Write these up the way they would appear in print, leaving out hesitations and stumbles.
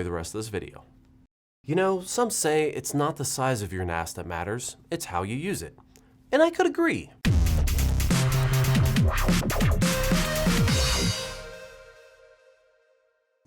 the rest of this video. You know, some say it's not the size of your NAS that matters, it's how you use it. And I could agree.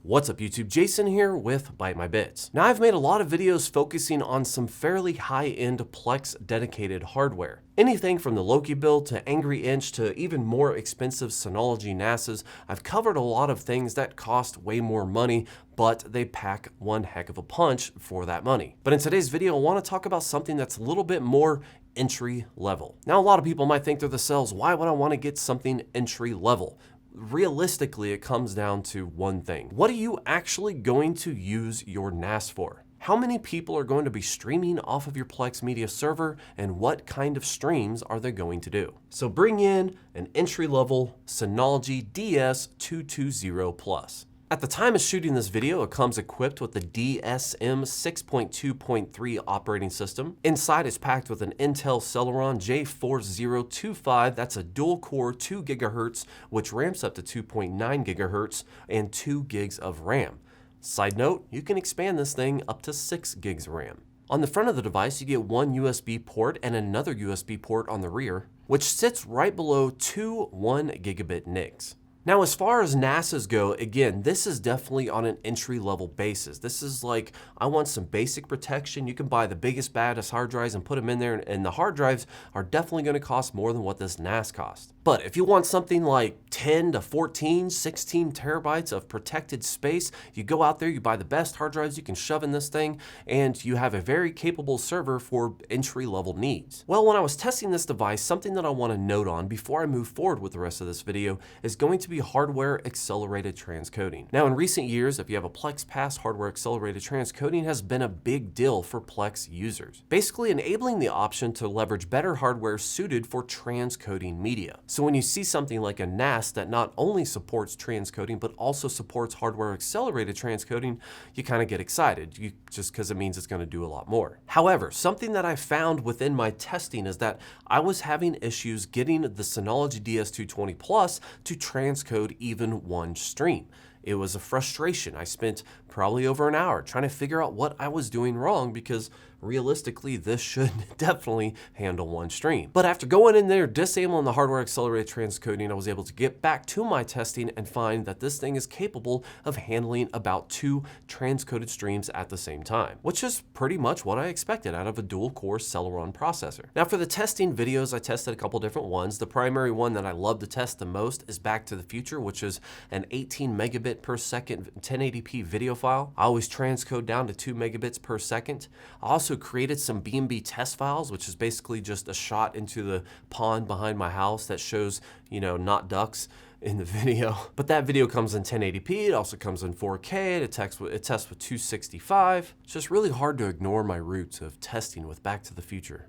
What's up YouTube, Jason here with Byte My Bits. Now I've made a lot of videos focusing on some fairly high-end Plex dedicated hardware. Anything from the Loki build to Angry Inch to even more expensive Synology NASs. I've covered a lot of things that cost way more money, but they pack one heck of a punch for that money. But in today's video, I want to talk about something that's a little bit more entry level. Now a lot of people might think to themselves, why would I want to get something entry level? Realistically, it comes down to one thing. What are you actually going to use your NAS for? How many people are going to be streaming off of your Plex media server, and what kind of streams are they going to do? So bring in an entry-level Synology DS220 Plus. At the time of shooting this video, it comes equipped with the DSM 6.2.3 operating system. Inside it's packed with an Intel Celeron J4025, that's a dual-core 2 GHz, which ramps up to 2.9 GHz, and 2 gigs of RAM. Side note, you can expand this thing up to 6 gigs of RAM. On the front of the device, you get one USB port and another USB port on the rear, which sits right below two 1 gigabit NICs. Now, as far as NASs go, again, this is definitely on an entry-level basis. This is like, I want some basic protection. You can buy the biggest, baddest hard drives and put them in there, and the hard drives are definitely going to cost more than what this NAS costs. But if you want something like 10 to 14, 16 terabytes of protected space, you go out there, you buy the best hard drives you can shove in this thing, and you have a very capable server for entry-level needs. Well, when I was testing this device, something that I want to note on before I move forward with the rest of this video is going to be hardware accelerated transcoding. Now, in recent years, if you have a Plex Pass, hardware accelerated transcoding has been a big deal for Plex users, basically enabling the option to leverage better hardware suited for transcoding media. So when you see something like a NAS that not only supports transcoding, but also supports hardware accelerated transcoding, you kind of get excited, just because it means it's going to do a lot more. However, something that I found within my testing is that I was having issues getting the Synology DS220 Plus to transcode even one stream. It was a frustration. I spent probably over an hour trying to figure out what I was doing wrong, because realistically, this should definitely handle one stream. But after going in there, disabling the hardware accelerated transcoding, I was able to get back to my testing and find that this thing is capable of handling about 2 transcoded streams at the same time, which is pretty much what I expected out of a dual-core Celeron processor. Now, for the testing videos, I tested a couple different ones. The primary one that I love to test the most is Back to the Future, which is an 18 megabit per second 1080p video file. I always transcode down to 2 megabits per second. I also created some B&B test files, which is basically just a shot into the pond behind my house that shows, you know, not ducks in the video. But that video comes in 1080p, it also comes in 4K, it tests with 265. It's just really hard to ignore my roots of testing with Back to the Future.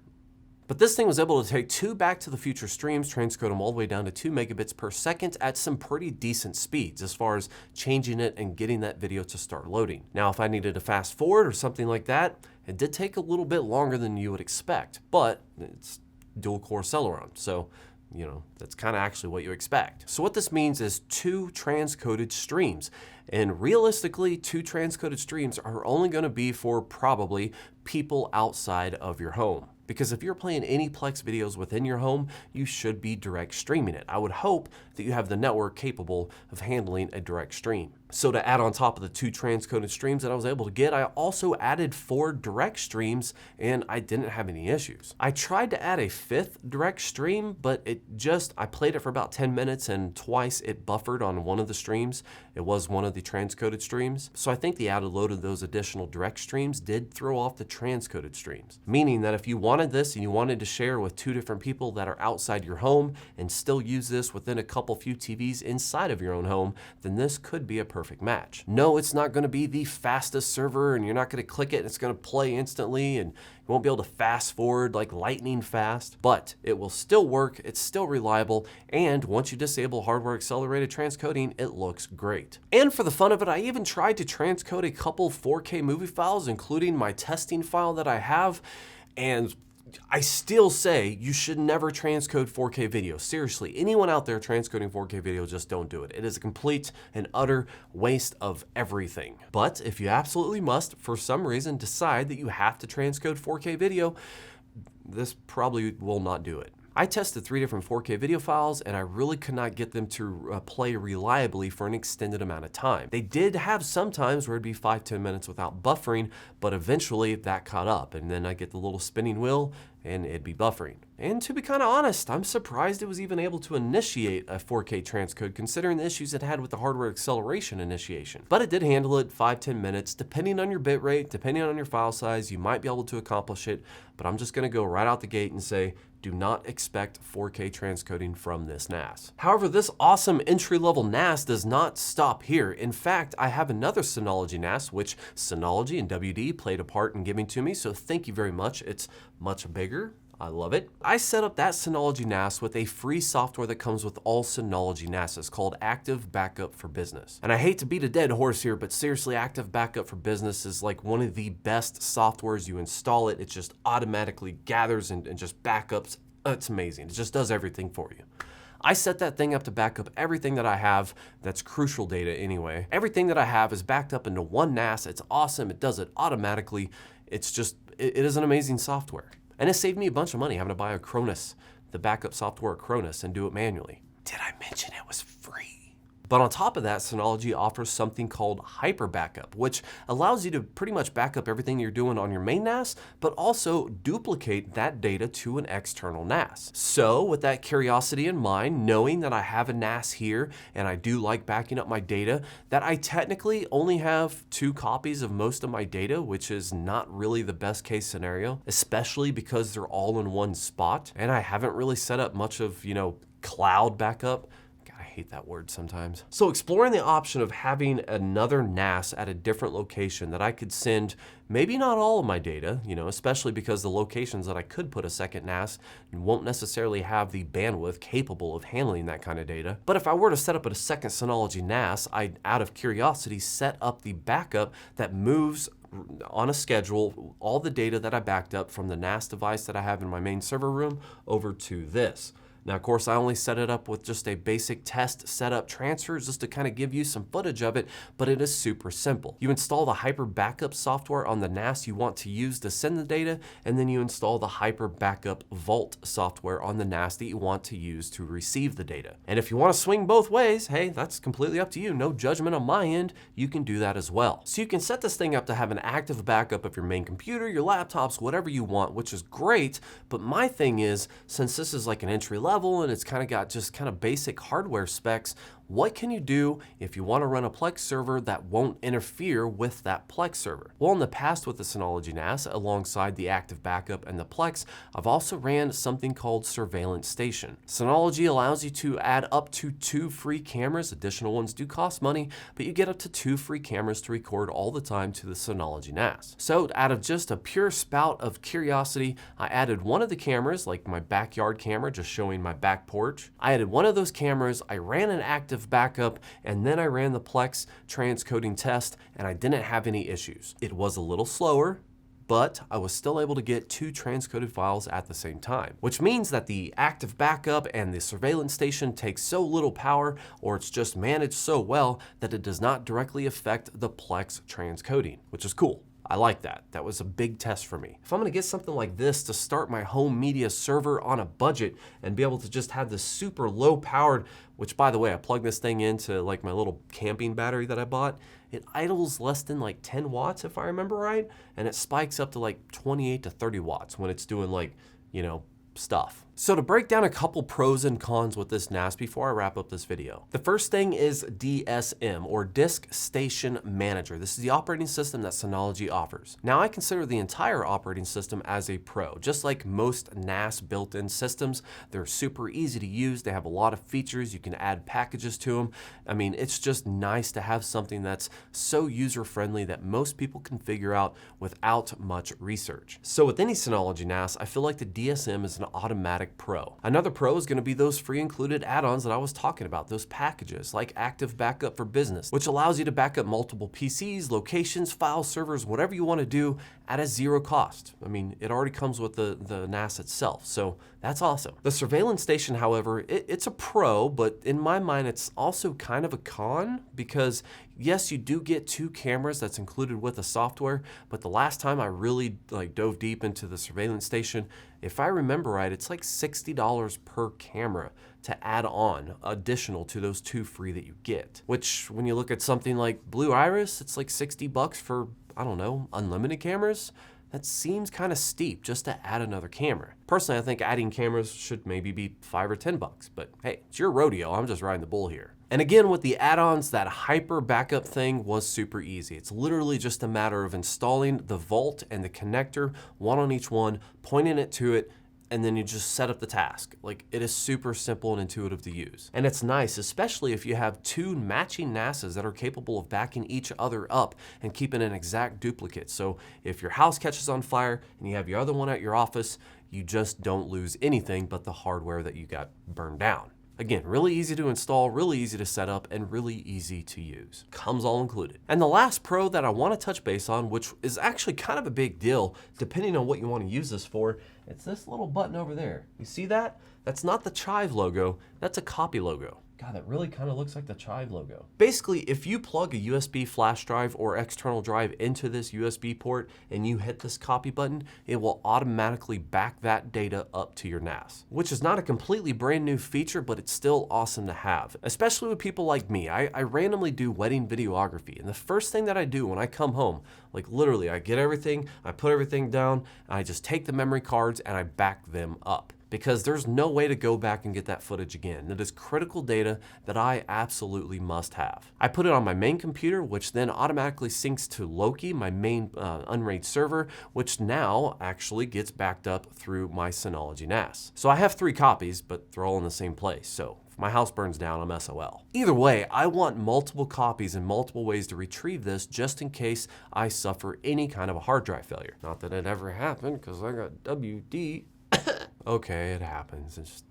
But this thing was able to take 2 Back to the Future streams, transcode them all the way down to 2 megabits per second at some pretty decent speeds as far as changing it and getting that video to start loading. Now, if I needed to fast forward or something like that, it did take a little bit longer than you would expect, but it's dual-core Celeron, so you know, that's kind of actually what you expect. So what this means is 2 transcoded streams. And realistically, 2 transcoded streams are only going to be for probably people outside of your home. Because if you're playing any Plex videos within your home, you should be direct streaming it. I would hope that you have the network capable of handling a direct stream. So to add on top of the 2 transcoded streams that I was able to get, I also added 4 direct streams, and I didn't have any issues. I tried to add a 5th direct stream, but I played it for about 10 minutes and twice it buffered on one of the streams. It was one of the transcoded streams. So I think the added load of those additional direct streams did throw off the transcoded streams. Meaning that if you wanted this and you wanted to share with 2 different people that are outside your home and still use this within a couple few TVs inside of your own home, then this could be a perfect match. No, it's not going to be the fastest server, and you're not going to click it and it's going to play instantly, and you won't be able to fast forward like lightning fast, but it will still work, it's still reliable, and once you disable hardware accelerated transcoding, it looks great. And for the fun of it, I even tried to transcode a couple 4K movie files, including my testing file that I have, and I still say you should never transcode 4K video. Seriously, anyone out there transcoding 4K video, just don't do it. It is a complete and utter waste of everything. But if you absolutely must, for some reason, decide that you have to transcode 4K video, this probably will not do it. I tested 3 different 4K video files and I really could not get them to play reliably for an extended amount of time. They did have some times where it'd be 5-10 minutes without buffering, but eventually that caught up and then I get the little spinning wheel and it'd be buffering. And to be kind of honest, I'm surprised it was even able to initiate a 4K transcode considering the issues it had with the hardware acceleration initiation. But it did handle it 5-10 minutes. Depending on your bitrate, depending on your file size, you might be able to accomplish it, but I'm just gonna go right out the gate and say, do not expect 4K transcoding from this NAS. However, this awesome entry-level NAS does not stop here. In fact, I have another Synology NAS, which Synology and WD played a part in giving to me, so thank you very much. It's much bigger. I love it. I set up that Synology NAS with a free software that comes with all Synology NASs called Active Backup for Business. And I hate to beat a dead horse here, but seriously, Active Backup for Business is like one of the best softwares. You install it, it just automatically gathers and just backups. It's amazing. It just does everything for you. I set that thing up to back up everything that I have that's crucial data anyway. Everything that I have is backed up into one NAS. It's awesome. It does it automatically. It's just, it is an amazing software. And it saved me a bunch of money having to buy a Cronus, the backup software Cronus, and do it manually. Did I mention it was free? But on top of that, Synology offers something called Hyper Backup, which allows you to pretty much back up everything you're doing on your main NAS, but also duplicate that data to an external NAS. So with that curiosity in mind, knowing that I have a NAS here and I do like backing up my data, that I technically only have 2 copies of most of my data, which is not really the best case scenario, especially because they're all in one spot. And I haven't really set up much of, cloud backup. I hate that word sometimes. So exploring the option of having another NAS at a different location that I could send maybe not all of my data, especially because the locations that I could put a second NAS won't necessarily have the bandwidth capable of handling that kind of data. But if I were to set up a second Synology NAS, I'd, out of curiosity, set up the backup that moves on a schedule all the data that I backed up from the NAS device that I have in my main server room over to this. Now, of course, I only set it up with just a basic test setup transfer just to kind of give you some footage of it, but it is super simple. You install the Hyper Backup software on the NAS you want to use to send the data, and then you install the Hyper Backup Vault software on the NAS that you want to use to receive the data. And if you want to swing both ways, hey, that's completely up to you. No judgment on my end. You can do that as well. So you can set this thing up to have an active backup of your main computer, your laptops, whatever you want, which is great. But my thing is, since this is like an entry level and it's kind of got just kind of basic hardware specs, what can you do if you want to run a Plex server that won't interfere with that Plex server? Well, in the past with the Synology NAS, alongside the Active Backup and the Plex, I've also ran something called Surveillance Station. Synology allows you to add up to 2 free cameras. Additional ones do cost money, but you get up to 2 free cameras to record all the time to the Synology NAS. So out of just a pure spout of curiosity, I added one of the cameras, like my backyard camera, just showing my back porch. I added one of those cameras, I ran an Active Backup, and then I ran the Plex transcoding test, and I didn't have any issues. It was a little slower, but I was still able to get 2 transcoded files at the same time, which means that the Active Backup and the Surveillance Station takes so little power, or it's just managed so well that it does not directly affect the Plex transcoding, which is cool. I like that. That was a big test for me. If I'm gonna get something like this to start my home media server on a budget and be able to just have this super low powered, which by the way, I plugged this thing into like my little camping battery that I bought, it idles less than like 10 watts if I remember right, and it spikes up to like 28 to 30 watts when it's doing like, stuff. So to break down a couple pros and cons with this NAS before I wrap up this video. The first thing is DSM, or Disk Station Manager. This is the operating system that Synology offers. Now I consider the entire operating system as a pro. Just like most NAS built-in systems, they're super easy to use. They have a lot of features. You can add packages to them. I mean, it's just nice to have something that's so user-friendly that most people can figure out without much research. So with any Synology NAS, I feel like the DSM is an automatic Connect Pro. Another pro is going to be those free included add-ons that I was talking about, those packages like Active Backup for Business, which allows you to back up multiple PCs, locations, file servers, whatever you want to do at a zero cost. I mean, it already comes with the NAS itself, so that's awesome. The surveillance station, however, it's a pro, but in my mind, it's also kind of a con because yes, you do get 2 cameras that's included with the software, but the last time I really dove deep into the surveillance station, if I remember right, it's like $60 per camera to add on additional to those 2 free that you get, which when you look at something like Blue Iris, it's like $60 for, I don't know, unlimited cameras. That seems kind of steep just to add another camera. Personally, I think adding cameras should maybe be $5 or $10, but hey, it's your rodeo. I'm just riding the bull here. And again, with the add-ons, that hyper backup thing was super easy. It's literally just a matter of installing the Vault and the connector, one on each one, pointing it to it, and then you just set up the task. Like, it is super simple and intuitive to use. And it's nice, especially if you have 2 matching NASs that are capable of backing each other up and keeping an exact duplicate. So if your house catches on fire and you have your other one at your office, you just don't lose anything but the hardware that you got burned down. Again, really easy to install, really easy to set up, and really easy to use. Comes all included. And the last pro that I want to touch base on, which is actually kind of a big deal, depending on what you want to use this for, it's this little button over there. You see that? That's not the Chive logo, that's a copy logo. God, that really kind of looks like the Chive logo. Basically, if you plug a USB flash drive or external drive into this USB port and you hit this copy button, it will automatically back that data up to your NAS, which is not a completely brand new feature, but it's still awesome to have, especially with people like me. I randomly do wedding videography, and the first thing that I do when I come home, like literally, I get everything, I put everything down, and I just take the memory cards and I back them up, because there's no way to go back and get that footage again. It is critical data that I absolutely must have. I put it on my main computer, which then automatically syncs to Loki, my main Unraid server, which now actually gets backed up through my Synology NAS. So I have 3 copies, but they're all in the same place. So if my house burns down, I'm SOL. Either way, I want multiple copies and multiple ways to retrieve this just in case I suffer any kind of a hard drive failure. Not that it ever happened, because I got WD. Okay, it happens. It's just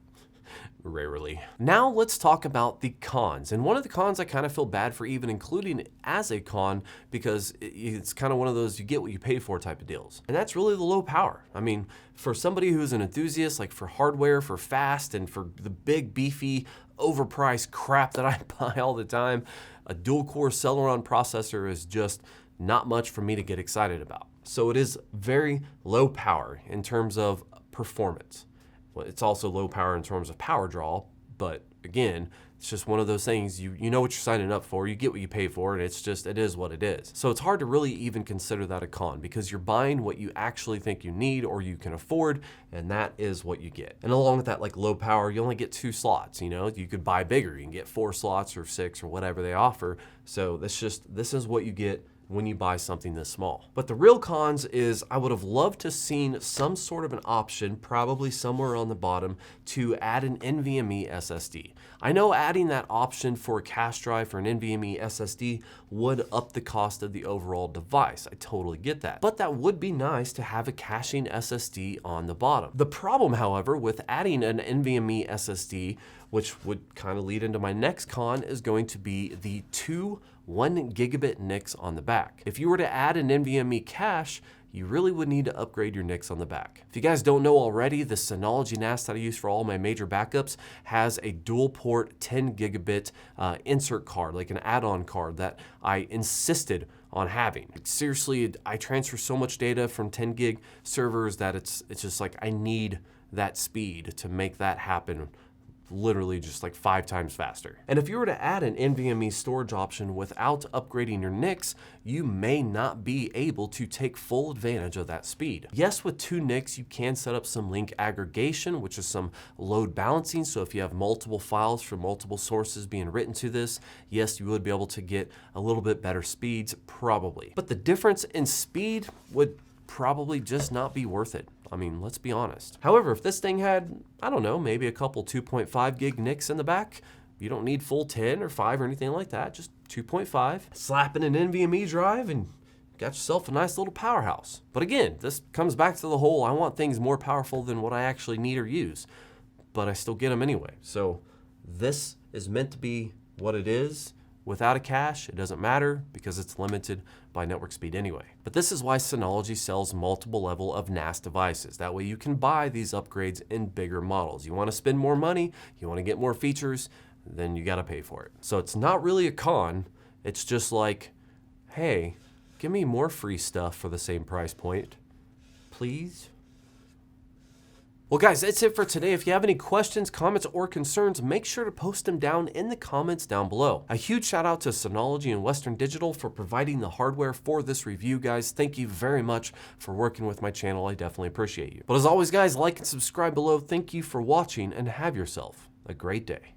rarely. Now let's talk about the cons. And one of the cons I kind of feel bad for even including as a con, because it's kind of one of those you get what you pay for type of deals. And that's really the low power. I mean, for somebody who's an enthusiast, like for hardware, for fast, and for the big, beefy, overpriced crap that I buy all the time, a dual-core Celeron processor is just not much for me to get excited about. So it is very low power in terms of performance. Well, it's also low power in terms of power draw, but again, it's just one of those things, you know what you're signing up for, you get what you pay for, and it is what it is. So it's hard to really even consider that a con, because you're buying what you actually think you need or you can afford, and that is what you get. And along with that, like low power, you only get 2 slots, you know? You could buy bigger, you can get 4 slots or 6 or whatever they offer. So this is what you get when you buy something this small. But the real cons is I would have loved to seen some sort of an option, probably somewhere on the bottom, to add an NVMe SSD. I know adding that option for a cache drive for an NVMe SSD would up the cost of the overall device. I totally get that. But that would be nice to have a caching SSD on the bottom. The problem, however, with adding an NVMe SSD, which would kind of lead into my next con, is going to be the 2 1 gigabit NICs on the back. If you were to add an NVMe cache, you really would need to upgrade your NICs on the back. If you guys don't know already, the Synology NAS that I use for all my major backups has a dual port 10 gigabit insert card, like an add-on card that I insisted on having. Seriously, I transfer so much data from 10 gig servers that it's just like I need that speed to make that happen, literally just like 5 times faster. And if you were to add an NVMe storage option without upgrading your NICs, you may not be able to take full advantage of that speed. Yes, with 2 NICs, you can set up some link aggregation, which is some load balancing. So if you have multiple files from multiple sources being written to this, yes, you would be able to get a little bit better speeds, probably. But the difference in speed would probably just not be worth it. I mean, let's be honest. However, if this thing had, I don't know, maybe a couple 2.5 gig NICs in the back, you don't need full 10 or 5 or anything like that, just 2.5. Slap in an NVMe drive and got yourself a nice little powerhouse. But again, this comes back to the whole, I want things more powerful than what I actually need or use. but I still get them anyway. So this is meant to be what it is. Without a cache, it doesn't matter because it's limited by network speed anyway. But this is why Synology sells multiple level of NAS devices. That way you can buy these upgrades in bigger models. You want to spend more money, you want to get more features, then you got to pay for it. So it's not really a con. It's just like, hey, give me more free stuff for the same price point, please. Well guys, that's it for today. If you have any questions, comments, or concerns, make sure to post them down in the comments down below. A huge shout out to Synology and Western Digital for providing the hardware for this review, guys. Thank you very much for working with my channel. I definitely appreciate you. But as always, guys, like and subscribe below. Thank you for watching and have yourself a great day.